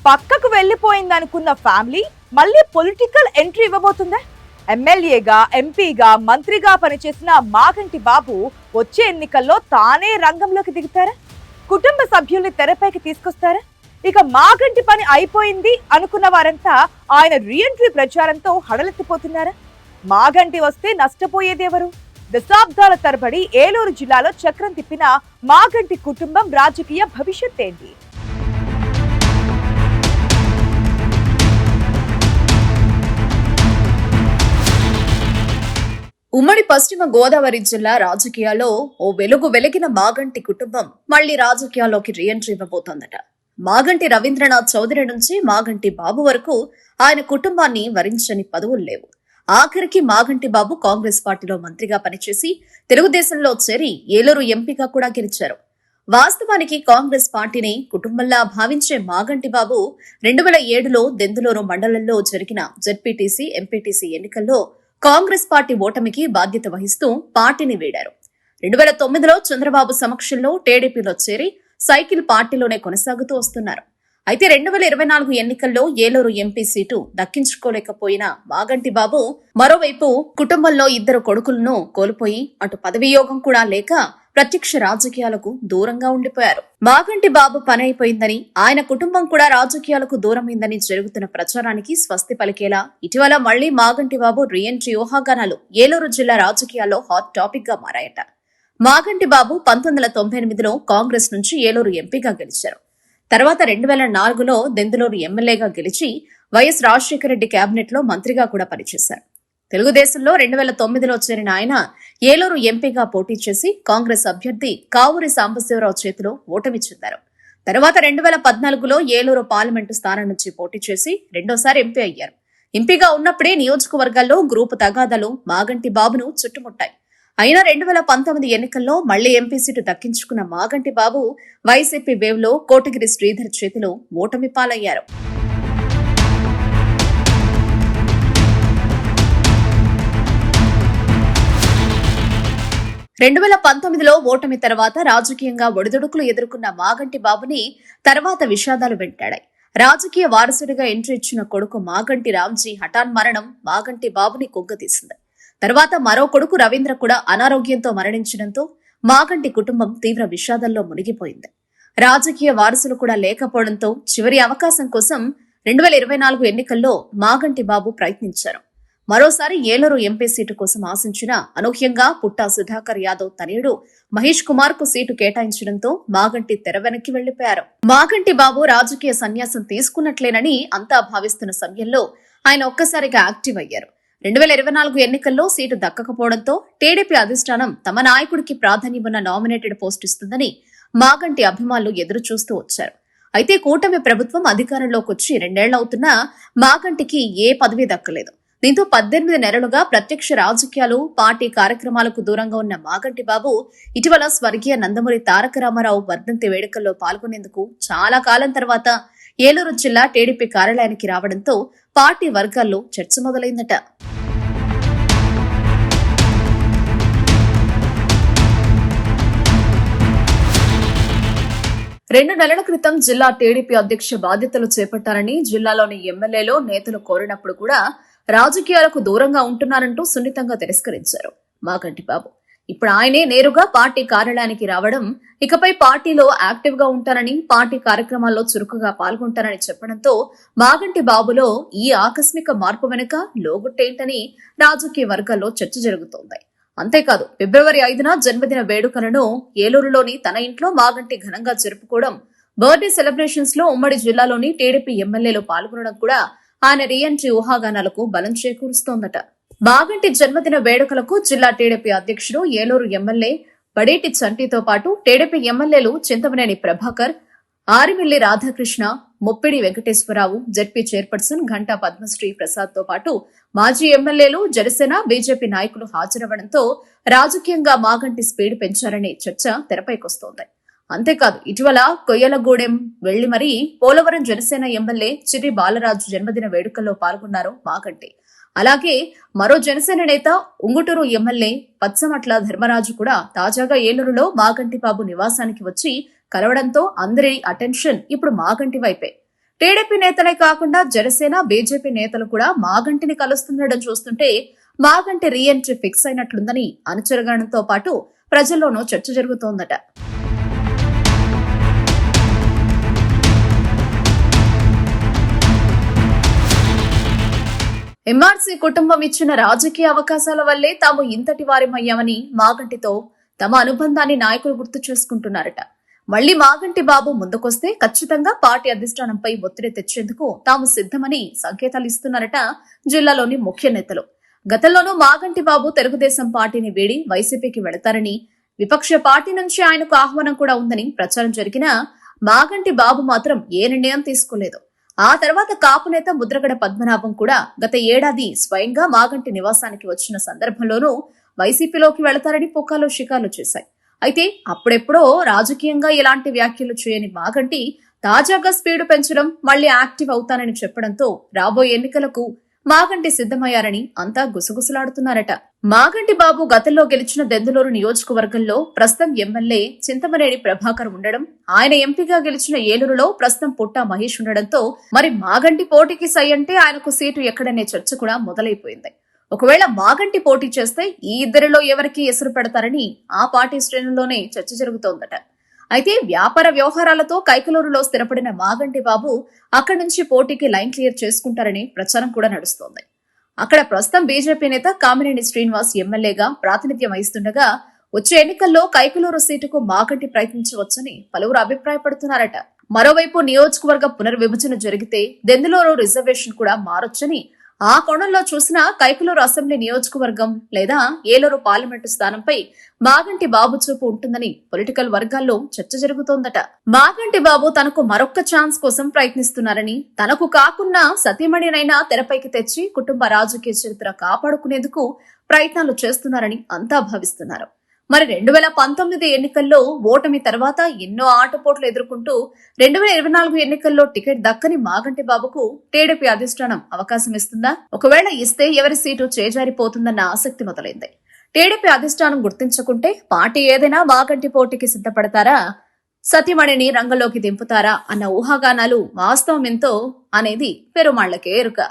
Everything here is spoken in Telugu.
పక్కకు వెళ్లిపోయిందనుకున్న ఫ్యామిలీ మళ్ళీ పొలిటికల్ ఎంట్రీ ఇవ్వబోతుందా? ఎమ్మెల్యేగా, ఎంపీగా, మంత్రిగా పనిచేసిన మాగంటి బాబు వచ్చే ఎన్నికల్లో తానే రంగంలోకి దిగుతారా? కుటుంబ సభ్యుల్ని తెరపైకి తీసుకొస్తారా? ఇక మాగంటి పని అయిపోయింది అనుకున్న వారంతా ఆయన రీఎంట్రీ ప్రచారంతో హడలెత్తిపోతున్నారా? మాగంటి వస్తే నష్టపోయేదెవరు? దశాబ్దాల తరబడి ఏలూరు జిల్లాలో చక్రం తిప్పిన మాగంటి కుటుంబం రాజకీయ భవిష్యత్ ఏంటి? ఉమ్మడి పశ్చిమ గోదావరి జిల్లా రాజకీయాల్లో ఓ వెలుగు వెలిగిన మాగంటి కుటుంబం మళ్లీ రాజకీయాల్లోకి రీఎంట్రీ ఇవ్వబోతోందట. మాగంటి రవీంద్రనాథ్ చౌదరి నుంచి మాగంటి బాబు వరకు ఆయన కుటుంబాన్ని వరించని పదవులు లేవు. ఆఖరికి మాగంటి బాబు కాంగ్రెస్ పార్టీలో మంత్రిగా పనిచేసి తెలుగుదేశంలో చేరి ఏలూరు ఎంపీగా కూడా గెలిచారు. వాస్తవానికి కాంగ్రెస్ పార్టీని కుటుంబంలా భావించే మాగంటి బాబు 2007లో దెందులూరు మండలంలో జరిగిన జెడ్పీటీసీ, ఎంపీటీసీ ఎన్నికల్లో కాంగ్రెస్ పార్టీ ఓటమికి బాధ్యత వహిస్తూ పార్టీని వీడారు. 2009లో చంద్రబాబు సమక్షంలో టీడీపీలో చేరి సైకిల్ పార్టీలోనే కొనసాగుతూ వస్తున్నారు. అయితే 2024 ఎన్నికల్లో ఏలూరు ఎంపీ సీటు దక్కించుకోలేకపోయిన మాగంటి బాబు మరోవైపు కుటుంబంలో 2 కొడుకులను కోల్పోయి అటు పదవీ యోగం కూడా లేక ప్రత్యక్ష రాజకీయాలకు దూరంగా ఉండిపోయారు. మాగంటి బాబు పని అయిపోయిందని, ఆయన కుటుంబం కూడా రాజకీయాలకు దూరమైందని జరుగుతున్న ప్రచారానికి స్వస్తి పలికేలా ఇటీవల మళ్లీ మాగంటి బాబు రీఎంట్రీ ఊహాగానాలు ఏలూరు జిల్లా రాజకీయాల్లో హాట్ టాపిక్ గా మారాయట. మాగంటి బాబు 1998లో కాంగ్రెస్ నుంచి ఏలూరు ఎంపీగా గెలిచారు. తర్వాత 2004లో దెందులూరు ఎమ్మెల్యేగా గెలిచి వైఎస్ రాజశేఖర రెడ్డి కేబినెట్ లో మంత్రిగా కూడా పనిచేశారు. తెలుగుదేశంలో 2009లో చేరిన ఆయన ఏలూరు ఎంపీగా పోటీ చేసి కాంగ్రెస్ అభ్యర్థి కావూరి సాంబశివరావు చేతిలో ఓటమి చెందారు. తర్వాత 2014లో ఏలూరు పార్లమెంటు స్థానం నుంచి పోటీ చేసి రెండోసారి ఎంపీ అయ్యారు. ఎంపీగా ఉన్నప్పుడే నియోజకవర్గాల్లో గ్రూపు తగాదాలు మాగంటి బాబును చుట్టుముట్టాయి. అయినా 2019 ఎన్నికల్లో మళ్లీ ఎంపీ సీటు దక్కించుకున్న మాగంటి బాబు వైసీపీ వేవ్ లో కోటగిరి శ్రీధర్ చేతిలో ఓటమి పాలయ్యారు. 2019లో ఓటమి తర్వాత రాజకీయంగా ఒడిదుడుకులు ఎదుర్కొన్న మాగంటి బాబుని తర్వాత విషాదాలు వెంటాడాయి. రాజకీయ వారసుడిగా ఎంట్రీ ఇచ్చిన కొడుకు మాగంటి రామ్జీ హఠాన్ మరణం మాగంటి బాబుని కుంగతీసింది. తర్వాత మరో కొడుకు రవీంద్ర కూడా అనారోగ్యంతో మరణించడంతో మాగంటి కుటుంబం తీవ్ర విషాదంలో మునిగిపోయింది. రాజకీయ వారసులు కూడా లేకపోవడంతో చివరి అవకాశం కోసం 2024 ఎన్నికల్లో మాగంటి బాబు ప్రయత్నించారు. మరోసారి ఏలూరు ఎంపీ సీటు కోసం ఆశించిన అనూహ్యంగా పుట్టా సుధాకర్ యాదవ్ తనయుడు మహేష్ కుమార్ కు సీటు కేటాయించడంతో మాగంటి తెర వెనక్కి వెళ్లిపోయారు. మాగంటి బాబు రాజకీయ సన్యాసం తీసుకున్నట్లేనని అంతా భావిస్తున్న సమయంలో ఆయన ఒక్కసారిగా యాక్టివ్ అయ్యారు. 2024 ఎన్నికల్లో సీటు దక్కకపోవడంతో టీడీపీ అధిష్టానం తమ నాయకుడికి ప్రాధాన్యమున్న నామినేటెడ్ పోస్ట్ ఇస్తుందని మాగంటి అభిమానులు ఎదురు చూస్తూ వచ్చారు. అయితే కూటమి ప్రభుత్వం అధికారంలోకి వచ్చి 2 ఏళ్లవుతున్నా మాగంటికి ఏ పదవి దక్కలేదు. దీంతో 18 నెలలుగా ప్రత్యక్ష రాజకీయాలు, పార్టీ కార్యక్రమాలకు దూరంగా ఉన్న మాగంటి బాబు ఇటీవల స్వర్గీయ నందమూరి తారక రామారావు వర్ధంతి వేడుకల్లో పాల్గొనేందుకు చాలా కాలం తర్వాత ఏలూరు జిల్లా టీడీపీ కార్యాలయానికి రావడంతో పార్టీ వర్గాల్లో చర్చ మొదలైందట. రెండు నెలల క్రితం జిల్లా టీడీపీ అధ్యక్ష బాధ్యతలు చేపట్టారని జిల్లాలోని ఎమ్మెల్యేలు, నేతలు కోరినప్పుడు కూడా రాజకీయాలకు దూరంగా ఉంటున్నారంటూ సున్నితంగా తిరస్కరించారు మాగంటి బాబు. ఇప్పుడు ఆయనే నేరుగా పార్టీ కార్యాలయానికి రావడం, ఇకపై పార్టీలో యాక్టివ్ గా ఉంటారని, పార్టీ కార్యక్రమాల్లో చురుకుగా పాల్గొంటారని చెప్పడంతో మాగంటి బాబులో ఈ ఆకస్మిక మార్పు వెనుక లోగుట్టేంటని రాజకీయ వర్గాల్లో చర్చ జరుగుతోంది. అంతేకాదు, ఫిబ్రవరి 5న జన్మదిన వేడుకలను ఏలూరులోని తన ఇంట్లో మాగంటి ఘనంగా జరుపుకోవడం, బర్త్డే సెలబ్రేషన్స్ లో ఉమ్మడి జిల్లాలోని టీడీపీ ఎమ్మెల్యేలు పాల్గొనడం కూడా ఆయన రీఎంట్రీ ఊహాగానాలకు బలం చేకూరుస్తోందట. మాగంటి జన్మదిన వేడుకలకు జిల్లా టీడీపీ అధ్యక్షుడు, ఏలూరు ఎమ్మెల్యే బడేటి చంటితో పాటు టీడీపీ ఎమ్మెల్యేలు చింతమనేని ప్రభాకర్, ఆరిమిల్లి రాధాకృష్ణ, ముప్పిడి వెంకటేశ్వరరావు, జెడ్పీ చైర్పర్సన్ ఘంటా పద్మశ్రీ ప్రసాద్ తో పాటు మాజీ ఎమ్మెల్యేలు, జనసేన, బీజేపీ నాయకులు హాజరవ్వడంతో రాజకీయంగా మాగంటి స్పీడ్ పెంచారనే చర్చ తెరపైకొస్తోంది. అంతేకాదు, ఇటీవల కొయ్యలగూడెం వెళ్లి మరీ పోలవరం జనసేన ఎమ్మెల్యే చిర్రి బాలరాజు జన్మదిన వేడుకల్లో పాల్గొన్నారు మాగంటి. అలాగే మరో జనసేన నేత ఉంగుటూరు ఎమ్మెల్యే పచ్చమట్ల ధర్మరాజు కూడా తాజాగా ఏలూరులో మాగంటి బాబు నివాసానికి వచ్చి కలవడంతో అందరి అటెన్షన్ ఇప్పుడు మాగంటి వైపే. టీడీపీ నేతలే కాకుండా జనసేన బీజేపీ నేతలు కూడా మాగంటిని కలుస్తుండడం చూస్తుంటే మాగంటి రీఎంట్రీ ఫిక్స్ అయినట్లుందని అనుచరగణంతో పాటు ప్రజల్లోనూ చర్చ జరుగుతోందట. ఎంఆర్సీ కుటుంబం ఇచ్చిన రాజకీయ అవకాశాల వల్లే తాము ఇంతటి వారిమయ్యామని మాగంటితో తమ అనుబంధాన్ని నాయకులు గుర్తు చేసుకుంటున్నారట. మళ్లీ మాగంటి బాబు ముందుకొస్తే ఖచ్చితంగా పార్టీ అధిష్టానంపై ఒత్తిడి తెచ్చేందుకు తాము సిద్ధమని సంకేతాలు ఇస్తున్నారట జిల్లాలోని ముఖ్య నేతలు. గతంలోనూ మాగంటి బాబు తెలుగుదేశం పార్టీని వీడి వైసీపీకి వెళతారని, విపక్ష పార్టీ నుంచి ఆయనకు ఆహ్వానం కూడా ఉందని ప్రచారం జరిగినా మాగంటి బాబు మాత్రం ఏ నిర్ణయం తీసుకోలేదు. ఆ తర్వాత కాపు నేత ముద్రగడ పద్మనాభం కూడా గత ఏడాది స్వయంగా మాగంటి నివాసానికి వచ్చిన సందర్భంలోనూ వైసీపీలోకి వెళతారని పుకాలు షికాలు చేశాయి. అయితే అప్పుడెప్పుడో రాజకీయంగా ఎలాంటి వ్యాఖ్యలు చేయని మాగంటి తాజాగా స్పీడు పెంచడం, మళ్లీ యాక్టివ్ అవుతానని చెప్పడంతో రాబోయే ఎన్నికలకు మాగంటి సిద్ధమయ్యారని అంతా గుసగుసలాడుతున్నారట. మాగంటి బాబు గతంలో గెలిచిన దెందులూరు నియోజకవర్గంలో ప్రస్తుతం ఎమ్మెల్యే చింతమనేని ప్రభాకర్ ఉండడం, ఆయన ఎంపీగా గెలిచిన ఏలూరులో ప్రస్తుతం పుట్టా మహేష్ ఉండడంతో మరి మాగంటి పోటీకి సై అంటే ఆయనకు సీటు ఎక్కడనే చర్చ కూడా మొదలైపోయింది. ఒకవేళ మాగంటి పోటీ చేస్తే ఈ ఇద్దరిలో ఎవరికి ఎసురు పెడతారని ఆ పార్టీ శ్రేణుల్లోనే చర్చ జరుగుతోందట. అయితే వ్యాపార వ్యవహారాలతో కైకలూరులో స్థిరపడిన మాగంటి బాబు అక్కడి నుంచి పోటీకి లైన్ క్లియర్ చేసుకుంటారని ప్రచారం కూడా నడుస్తోంది. అక్కడ ప్రస్తుతం బీజేపీ నేత కామినేని శ్రీనివాస్ ఎమ్మెల్యేగా ప్రాతినిధ్యం వహిస్తుండగా వచ్చే ఎన్నికల్లో కైకలూరు సీటుకు మాగంటి ప్రయత్నించవచ్చని పలువురు అభిప్రాయపడుతున్నారట. మరోవైపు నియోజకవర్గ పునర్విభజన జరిగితే దెందులూరు రిజర్వేషన్ కూడా మారొచ్చని, ఆ కోణంలో చూసినా కైకలూరు అసెంబ్లీ నియోజకవర్గం లేదా ఏలూరు పార్లమెంటు స్థానంపై మాగంటి బాబు చూపు ఉంటుందని పొలిటికల్ వర్గాల్లో చర్చ జరుగుతోందట. మాగంటి బాబు తనకు మరొక్క ఛాన్స్ కోసం ప్రయత్నిస్తున్నారని, తనకు కాకున్నా సతీమణినైనా తెరపైకి తెచ్చి కుటుంబ రాజకీయ చరిత్ర కాపాడుకునేందుకు ప్రయత్నాలు చేస్తున్నారని అంతా భావిస్తున్నారు. మరి 2019 ఎన్నికల్లో ఓటమి తర్వాత ఎన్నో ఆటపోట్లు ఎదుర్కొంటూ 2024 ఎన్నికల్లో టికెట్ దక్కని మాగంటి బాబుకు టీడీపీ అధిష్టానం అవకాశం ఇస్తుందా? ఒకవేళ ఇస్తే ఎవరి సీటు చేజారిపోతుందన్న ఆసక్తి మొదలైంది. టీడీపీ అధిష్టానం గుర్తించకుంటే పార్టీ ఏదైనా మాగంటి పోటీకి సిద్ధపడతారా, సతీమణిని రంగంలోకి దింపుతారా అన్న ఊహాగానాలు వాస్తవం ఎంతో అనేది పెరుమాళ్లకే ఎరుక.